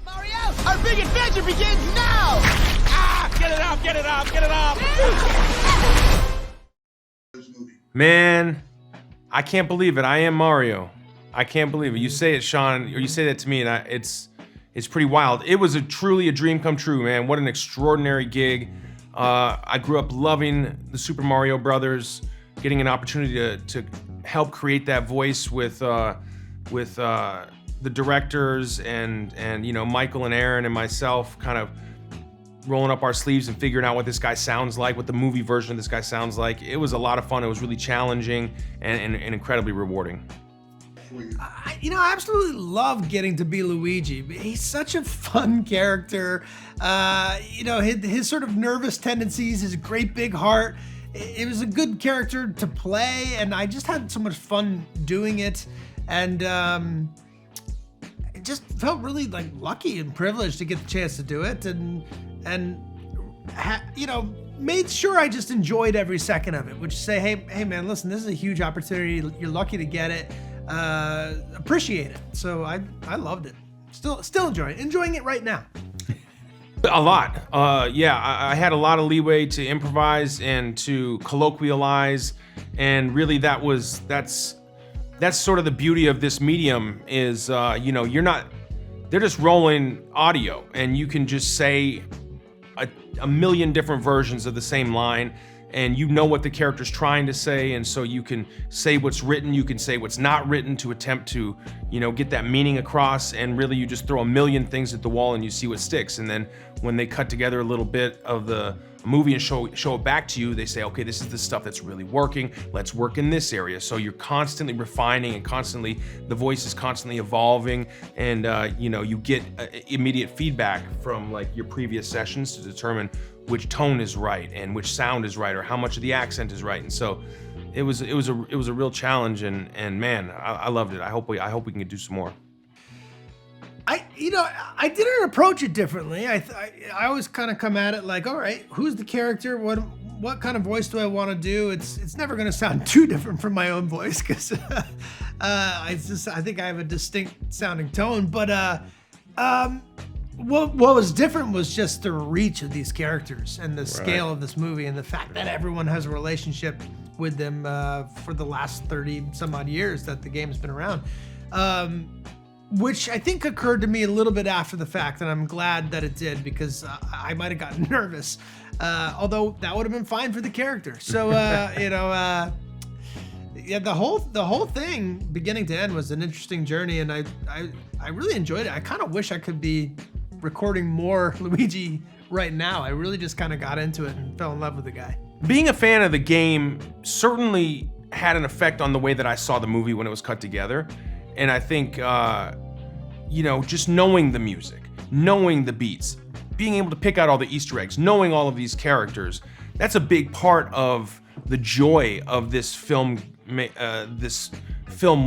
Mario, our big adventure begins now! Ah! Get it up, get it up, get it up! Man, I can't believe it. I am Mario. I can't believe it. You say it, Sean, or you say that to me, and it's pretty wild. It was truly a dream come true, man. What an extraordinary gig. I grew up loving the Super Mario Brothers, getting an opportunity to help create that voice with the directors and you know, Michael and Aaron and myself kind of rolling up our sleeves and figuring out what this guy sounds like, what the movie version of this guy sounds like. It was a lot of fun. It was really challenging and incredibly rewarding. I absolutely love getting to be Luigi. He's such a fun character. His sort of nervous tendencies, his great big heart. It was a good character to play, and I just had so much fun doing it. And it just felt really like lucky and privileged to get the chance to do it, and made sure I just enjoyed every second of it. Which say, hey man, listen, this is a huge opportunity. You're lucky to get it. Appreciate it. So I loved it. Still enjoying it right now. A lot. I had a lot of leeway to improvise and to colloquialize, and really that's sort of the beauty of this medium is, they're just rolling audio, and you can just say a million different versions of the same line, and you know what the character's trying to say, and so you can say what's written, you can say what's not written to attempt to, get that meaning across, and really you just throw a million things at the wall and you see what sticks. And then when they cut together a little bit of the movie and show it back to you, they say, okay, this is the stuff that's really working, let's work in this area. So you're constantly refining, and the voice is constantly evolving, and you get immediate feedback from like your previous sessions to determine which tone is right and which sound is right, or how much of the accent is right. And so it was a real challenge, and man, I loved it. I hope we can do some more. I didn't approach it differently. I always kind of come at it like, all right, who's the character? What kind of voice do I want to do? It's never going to sound too different from my own voice, because I think I have a distinct sounding tone. But what was different was just the reach of these characters and the scale of this movie, and the fact that everyone has a relationship with them for the last 30 some odd years that the game's been around. Which I think occurred to me a little bit after the fact, and I'm glad that it did, because I might have gotten nervous. Although that would have been fine for the character. So the whole thing, beginning to end, was an interesting journey, and I really enjoyed it. I kind of wish I could be recording more Luigi right now. I really just kind of got into it and fell in love with the guy. Being a fan of the game certainly had an effect on the way that I saw the movie when it was cut together. And I think, just knowing the music, knowing the beats, being able to pick out all the Easter eggs, knowing all of these characters, that's a big part of the joy of this film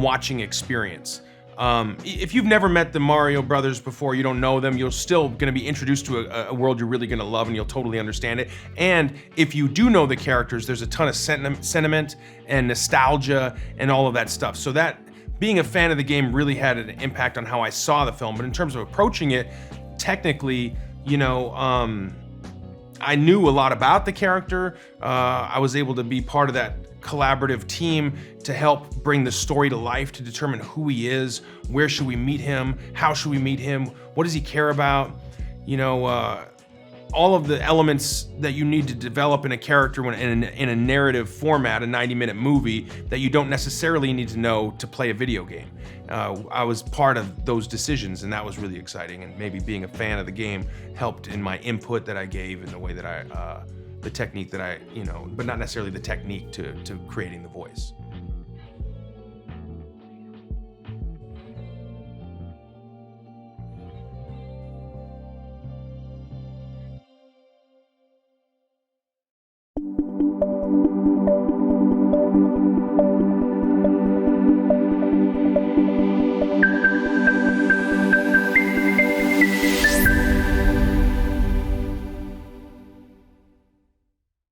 watching experience. If you've never met the Mario Brothers before, you don't know them, you're still gonna be introduced to a world you're really gonna love, and you'll totally understand it. And if you do know the characters, there's a ton of sentiment and nostalgia and all of that stuff. So that, being a fan of the game really had an impact on how I saw the film. But in terms of approaching it, technically, I knew a lot about the character. I was able to be part of that collaborative team to help bring the story to life, to determine who he is, where should we meet him, how should we meet him, what does he care about, all of the elements that you need to develop in a character in a narrative format, a 90-minute movie, that you don't necessarily need to know to play a video game. I was part of those decisions, and that was really exciting. And maybe being a fan of the game helped in my input that I gave, in the way that the technique that but not necessarily the technique to creating the voice. you.